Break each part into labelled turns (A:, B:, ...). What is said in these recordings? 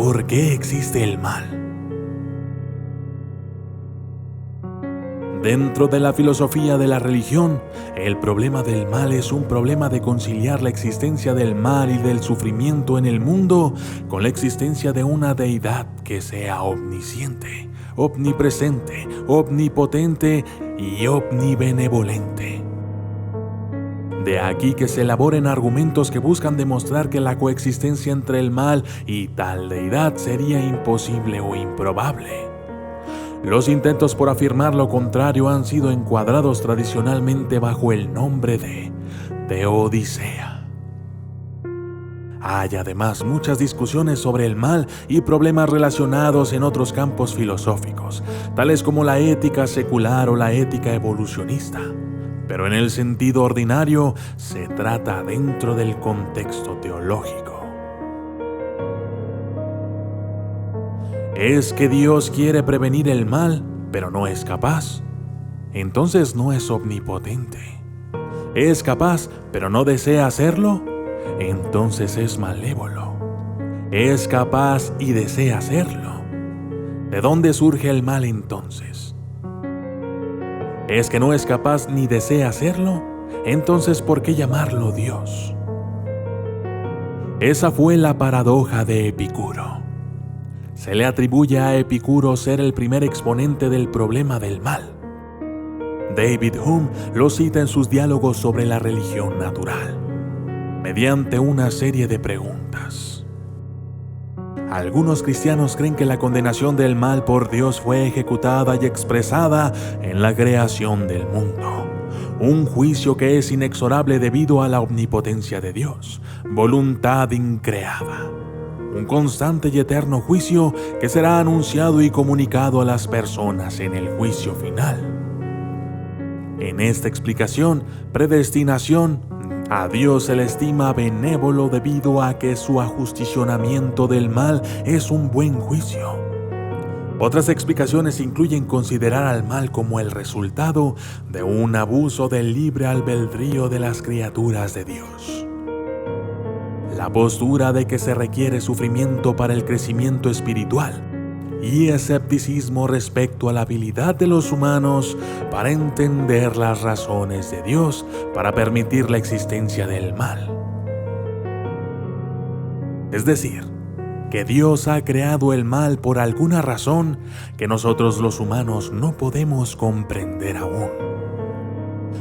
A: ¿Por qué existe el mal? Dentro de la filosofía de la religión, el problema del mal es un problema de conciliar la existencia del mal y del sufrimiento en el mundo con la existencia de una deidad que sea omnisciente, omnipresente, omnipotente y omnibenevolente. De aquí que se elaboren argumentos que buscan demostrar que la coexistencia entre el mal y tal deidad sería imposible o improbable. Los intentos por afirmar lo contrario han sido encuadrados tradicionalmente bajo el nombre de teodicea. Hay además muchas discusiones sobre el mal y problemas relacionados en otros campos filosóficos, tales como la ética secular o la ética evolucionista. Pero en el sentido ordinario se trata dentro del contexto teológico. ¿Es que Dios quiere prevenir el mal, pero no es capaz? Entonces no es omnipotente. ¿Es capaz, pero no desea hacerlo? Entonces es malévolo. ¿Es capaz y desea hacerlo? ¿De dónde surge el mal entonces? ¿Es que no es capaz ni desea hacerlo? Entonces ¿por qué llamarlo Dios? Esa fue la paradoja de Epicuro. Se le atribuye a Epicuro ser el primer exponente del problema del mal. David Hume lo cita en sus diálogos sobre la religión natural, mediante una serie de preguntas. Algunos cristianos creen que la condenación del mal por Dios fue ejecutada y expresada en la creación del mundo, un juicio que es inexorable debido a la omnipotencia de Dios, voluntad increada. Un constante y eterno juicio que será anunciado y comunicado a las personas en el juicio final. En esta explicación, predestinación, a Dios se le estima benévolo debido a que su ajusticionamiento del mal es un buen juicio. Otras explicaciones incluyen considerar al mal como el resultado de un abuso del libre albedrío de las criaturas de Dios. La postura de que se requiere sufrimiento para el crecimiento espiritual y escepticismo respecto a la habilidad de los humanos para entender las razones de Dios para permitir la existencia del mal. Es decir, que Dios ha creado el mal por alguna razón que nosotros los humanos no podemos comprender aún.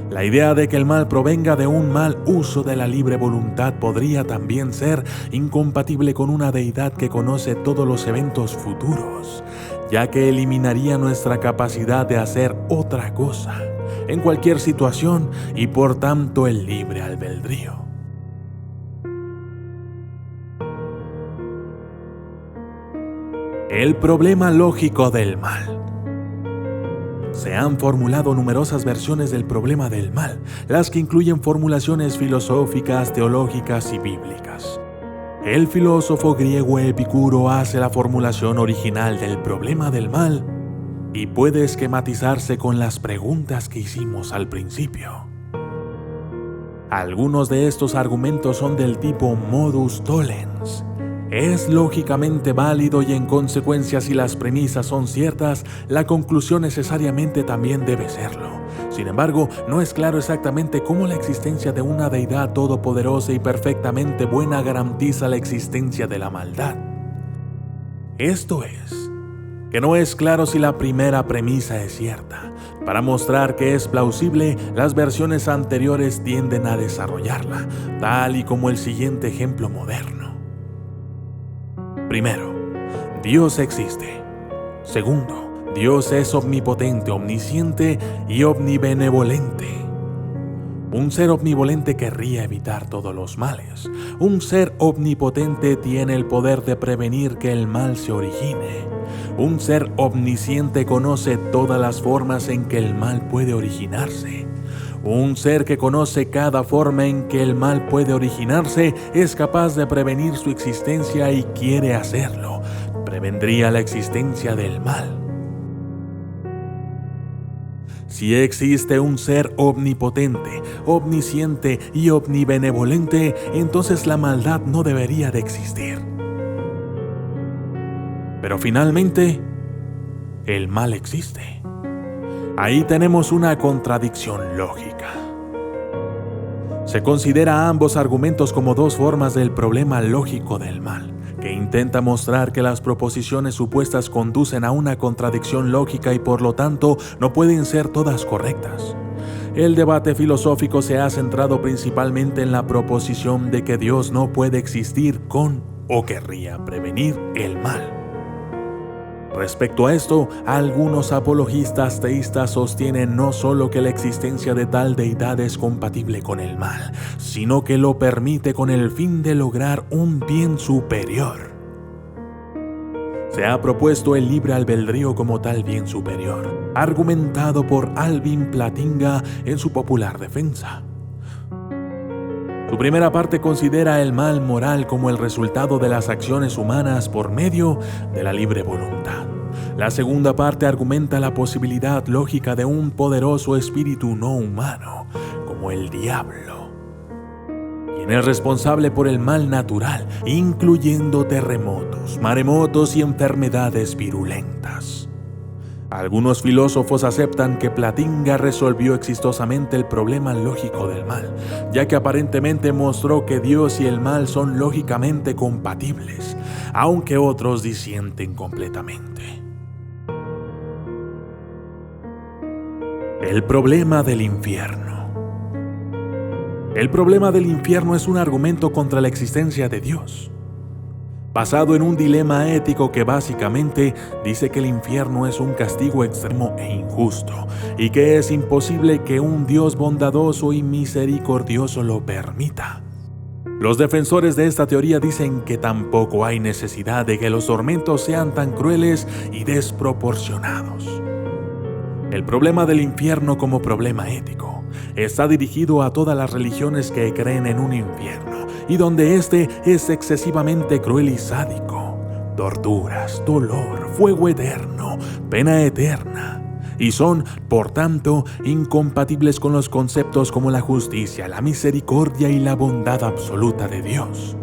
A: La idea de que el mal provenga de un mal uso de la libre voluntad podría también ser incompatible con una deidad que conoce todos los eventos futuros, ya que eliminaría nuestra capacidad de hacer otra cosa en cualquier situación y por tanto el libre albedrío. El problema lógico del mal. Se han formulado numerosas versiones del problema del mal, las que incluyen formulaciones filosóficas, teológicas y bíblicas. El filósofo griego Epicuro hace la formulación original del problema del mal y puede esquematizarse con las preguntas que hicimos al principio. Algunos de estos argumentos son del tipo modus tollens. Es lógicamente válido y en consecuencia si las premisas son ciertas, la conclusión necesariamente también debe serlo. Sin embargo, no es claro exactamente cómo la existencia de una deidad todopoderosa y perfectamente buena garantiza la existencia de la maldad. Esto es, que no es claro si la primera premisa es cierta. Para mostrar que es plausible, las versiones anteriores tienden a desarrollarla, tal y como el siguiente ejemplo moderno. Primero, Dios existe. Segundo, Dios es omnipotente, omnisciente y omnibenevolente. Un ser omnivolente querría evitar todos los males. Un ser omnipotente tiene el poder de prevenir que el mal se origine. Un ser omnisciente conoce todas las formas en que el mal puede originarse. Un ser que conoce cada forma en que el mal puede originarse es capaz de prevenir su existencia y quiere hacerlo. Prevendría la existencia del mal. Si existe un ser omnipotente, omnisciente y omnibenevolente, entonces la maldad no debería de existir. Pero finalmente, el mal existe. Ahí tenemos una contradicción lógica. Se considera a ambos argumentos como dos formas del problema lógico del mal, que intenta mostrar que las proposiciones supuestas conducen a una contradicción lógica y por lo tanto no pueden ser todas correctas. El debate filosófico se ha centrado principalmente en la proposición de que Dios no puede existir con o querría prevenir el mal. Respecto a esto, algunos apologistas teístas sostienen no solo que la existencia de tal deidad es compatible con el mal, sino que lo permite con el fin de lograr un bien superior. Se ha propuesto el libre albedrío como tal bien superior, argumentado por Alvin Plantinga en su popular defensa. Su primera parte considera el mal moral como el resultado de las acciones humanas por medio de la libre voluntad. La segunda parte argumenta la posibilidad lógica de un poderoso espíritu no humano, como el diablo, quien es responsable por el mal natural, incluyendo terremotos, maremotos y enfermedades virulentas. Algunos filósofos aceptan que Plantinga resolvió exitosamente el problema lógico del mal, ya que aparentemente mostró que Dios y el mal son lógicamente compatibles, aunque otros disienten completamente. El problema del infierno. El problema del infierno es un argumento contra la existencia de Dios, basado en un dilema ético que básicamente dice que el infierno es un castigo extremo e injusto, y que es imposible que un Dios bondadoso y misericordioso lo permita. Los defensores de esta teoría dicen que tampoco hay necesidad de que los tormentos sean tan crueles y desproporcionados. El problema del infierno como problema ético está dirigido a todas las religiones que creen en un infierno, y donde este es excesivamente cruel y sádico. Torturas, dolor, fuego eterno, pena eterna. Y son, por tanto, incompatibles con los conceptos como la justicia, la misericordia y la bondad absoluta de Dios.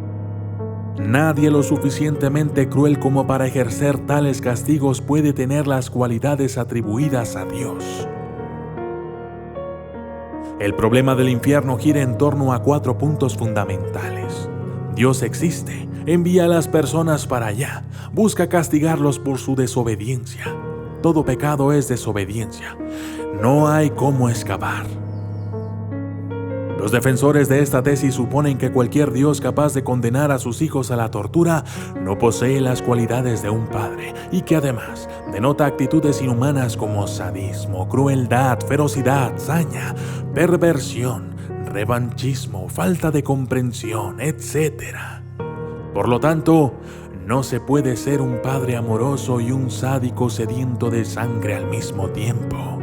A: Nadie lo suficientemente cruel como para ejercer tales castigos puede tener las cualidades atribuidas a Dios. El problema del infierno gira en torno a 4 puntos fundamentales. Dios existe, envía a las personas para allá, busca castigarlos por su desobediencia. Todo pecado es desobediencia. No hay cómo escapar. Los defensores de esta tesis suponen que cualquier Dios capaz de condenar a sus hijos a la tortura no posee las cualidades de un padre y que además denota actitudes inhumanas como sadismo, crueldad, ferocidad, saña, perversión, revanchismo, falta de comprensión, etc. Por lo tanto, no se puede ser un padre amoroso y un sádico sediento de sangre al mismo tiempo.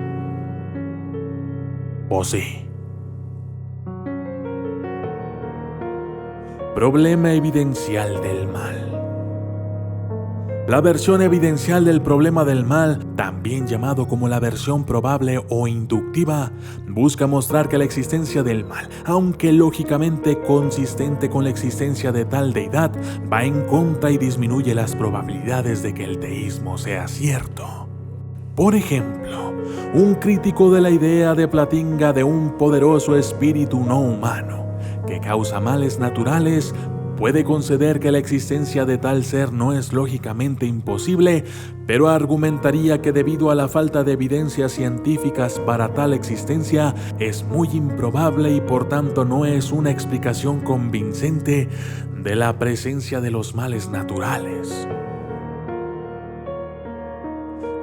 A: ¿O sí? Problema evidencial del mal. La versión evidencial del problema del mal, también llamado como la versión probable o inductiva, busca mostrar que la existencia del mal, aunque lógicamente consistente con la existencia de tal deidad, va en contra y disminuye las probabilidades de que el teísmo sea cierto. Por ejemplo, un crítico de la idea de Plantinga de un poderoso espíritu no humano que causa males naturales puede conceder que la existencia de tal ser no es lógicamente imposible, pero argumentaría que debido a la falta de evidencias científicas para tal existencia es muy improbable y por tanto no es una explicación convincente de la presencia de los males naturales.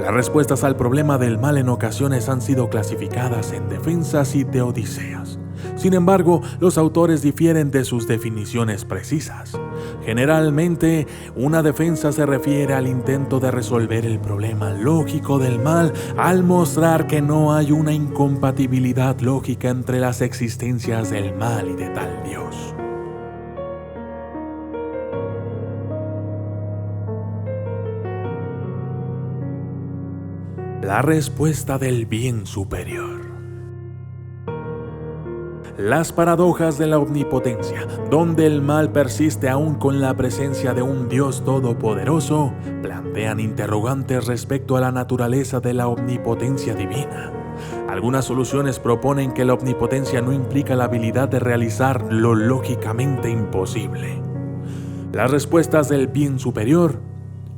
A: Las respuestas al problema del mal en ocasiones han sido clasificadas en defensas y teodiceas. Sin embargo, los autores difieren de sus definiciones precisas. Generalmente, una defensa se refiere al intento de resolver el problema lógico del mal al mostrar que no hay una incompatibilidad lógica entre las existencias del mal y de tal Dios. La respuesta del bien superior. Las paradojas de la omnipotencia, donde el mal persiste aún con la presencia de un Dios todopoderoso, plantean interrogantes respecto a la naturaleza de la omnipotencia divina. Algunas soluciones proponen que la omnipotencia no implica la habilidad de realizar lo lógicamente imposible. Las respuestas del bien superior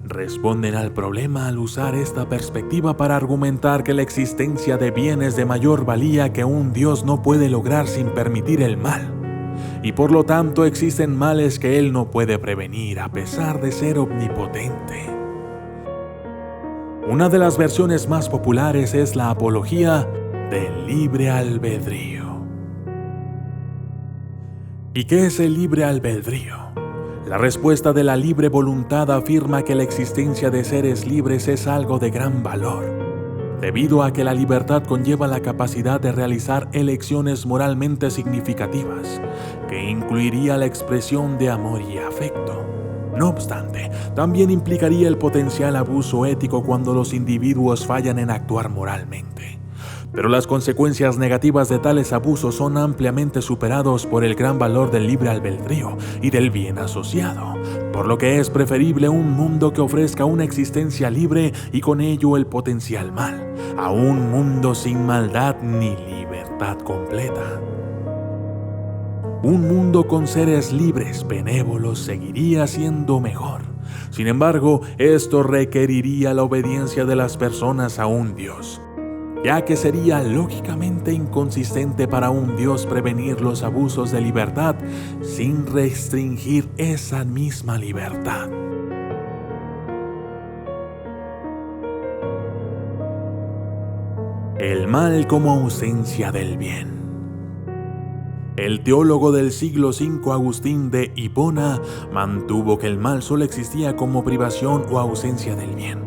A: responden al problema al usar esta perspectiva para argumentar que la existencia de bienes de mayor valía que un Dios no puede lograr sin permitir el mal, y por lo tanto existen males que Él no puede prevenir a pesar de ser omnipotente. Una de las versiones más populares es la apología del libre albedrío. ¿Y qué es el libre albedrío? La respuesta de la libre voluntad afirma que la existencia de seres libres es algo de gran valor, debido a que la libertad conlleva la capacidad de realizar elecciones moralmente significativas, que incluiría la expresión de amor y afecto. No obstante, también implicaría el potencial abuso ético cuando los individuos fallan en actuar moralmente. Pero las consecuencias negativas de tales abusos son ampliamente superados por el gran valor del libre albedrío y del bien asociado, por lo que es preferible un mundo que ofrezca una existencia libre y con ello el potencial mal, a un mundo sin maldad ni libertad completa. Un mundo con seres libres, benévolos, seguiría siendo mejor. Sin embargo, esto requeriría la obediencia de las personas a un Dios, ya que sería lógicamente inconsistente para un Dios prevenir los abusos de libertad sin restringir esa misma libertad. El mal como ausencia del bien. El teólogo del siglo V Agustín de Hipona mantuvo que el mal solo existía como privación o ausencia del bien.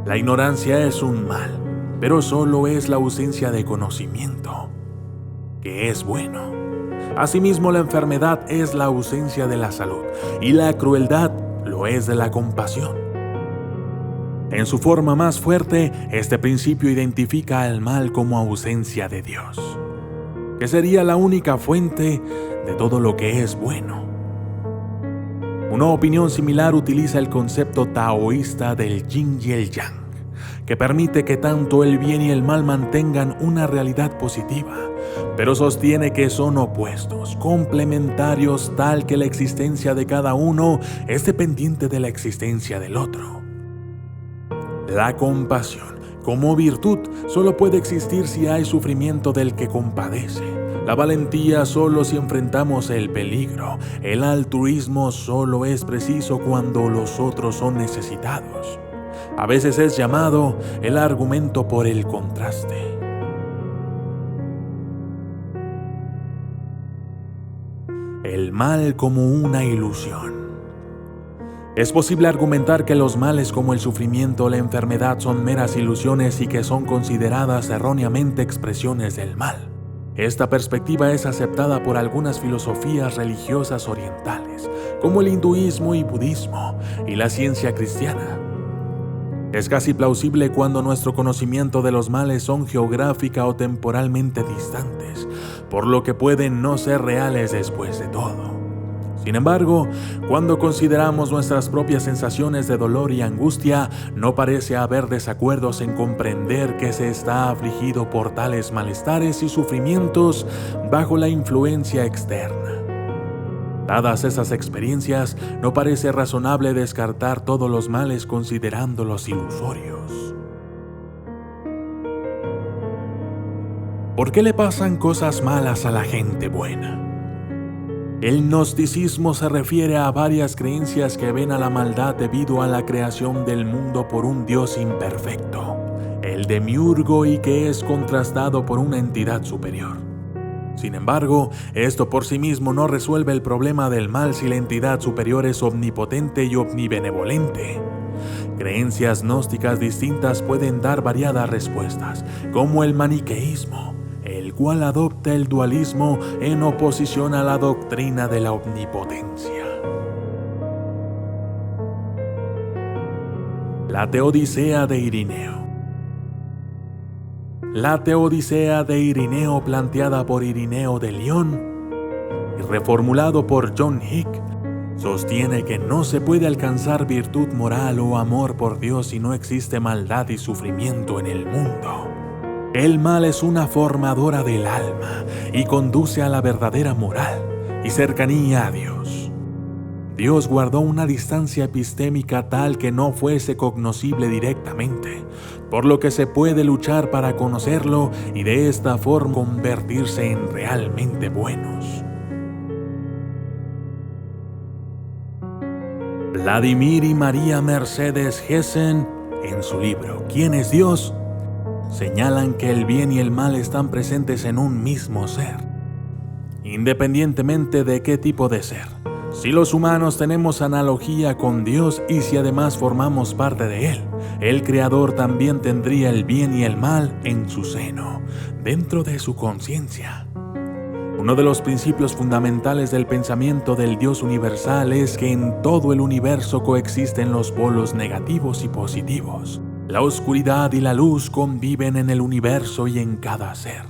A: La ignorancia es un mal, pero solo es la ausencia de conocimiento, que es bueno. Asimismo, la enfermedad es la ausencia de la salud, y la crueldad lo es de la compasión. En su forma más fuerte, este principio identifica al mal como ausencia de Dios, que sería la única fuente de todo lo que es bueno. Una opinión similar utiliza el concepto taoísta del yin y el yang, que permite que tanto el bien y el mal mantengan una realidad positiva, pero sostiene que son opuestos, complementarios, tal que la existencia de cada uno es dependiente de la existencia del otro. La compasión, como virtud, solo puede existir si hay sufrimiento del que compadece. La valentía solo si enfrentamos el peligro. El altruismo solo es preciso cuando los otros son necesitados. A veces es llamado el argumento por el contraste. El mal como una ilusión. Es posible argumentar que los males como el sufrimiento o la enfermedad son meras ilusiones y que son consideradas erróneamente expresiones del mal. Esta perspectiva es aceptada por algunas filosofías religiosas orientales, como el hinduismo y budismo, y la ciencia cristiana. Es casi plausible cuando nuestro conocimiento de los males son geográfica o temporalmente distantes, por lo que pueden no ser reales después de todo. Sin embargo, cuando consideramos nuestras propias sensaciones de dolor y angustia, no parece haber desacuerdos en comprender que se está afligido por tales malestares y sufrimientos bajo la influencia externa. Dadas esas experiencias, no parece razonable descartar todos los males considerándolos ilusorios. ¿Por qué le pasan cosas malas a la gente buena? El gnosticismo se refiere a varias creencias que ven a la maldad debido a la creación del mundo por un Dios imperfecto, el demiurgo, y que es contrastado por una entidad superior. Sin embargo, esto por sí mismo no resuelve el problema del mal si la entidad superior es omnipotente y omnibenevolente. Creencias gnósticas distintas pueden dar variadas respuestas, como el maniqueísmo, el cual adopta el dualismo en oposición a la doctrina de la omnipotencia. La Teodicea de Irineo. La Teodicea de Irineo, planteada por Irineo de León y reformulado por John Hick, sostiene que no se puede alcanzar virtud moral o amor por Dios si no existe maldad y sufrimiento en el mundo. El mal es una formadora del alma y conduce a la verdadera moral y cercanía a Dios. Dios guardó una distancia epistémica tal que no fuese cognoscible directamente, por lo que se puede luchar para conocerlo y de esta forma convertirse en realmente buenos. Vladimir y María Mercedes Hessen, en su libro ¿Quién es Dios?, señalan que el bien y el mal están presentes en un mismo ser, independientemente de qué tipo de ser. Si los humanos tenemos analogía con Dios y si además formamos parte de Él, el Creador también tendría el bien y el mal en su seno, dentro de su conciencia. Uno de los principios fundamentales del pensamiento del Dios universal es que en todo el universo coexisten los polos negativos y positivos. La oscuridad y la luz conviven en el universo y en cada ser.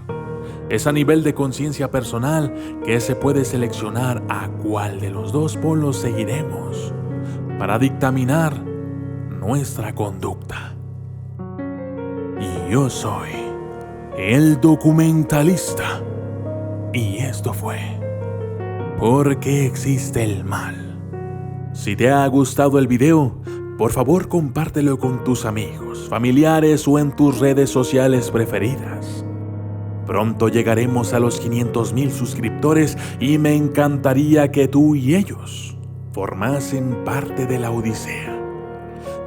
A: Es a nivel de conciencia personal que se puede seleccionar a cuál de los dos polos seguiremos para dictaminar nuestra conducta. Y yo soy el documentalista. Y esto fue ¿Por qué existe el mal? Si te ha gustado el video, por favor compártelo con tus amigos, familiares o en tus redes sociales preferidas. Pronto llegaremos a los 500,000 suscriptores y me encantaría que tú y ellos formasen parte de la Odisea.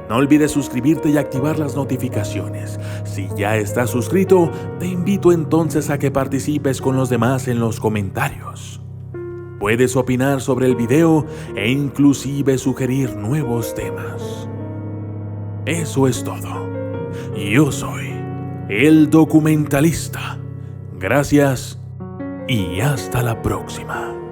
A: No olvides suscribirte y activar las notificaciones. Si ya estás suscrito, te invito entonces a que participes con los demás en los comentarios. Puedes opinar sobre el video e inclusive sugerir nuevos temas. Eso es todo. Yo soy el documentalista. Gracias y hasta la próxima.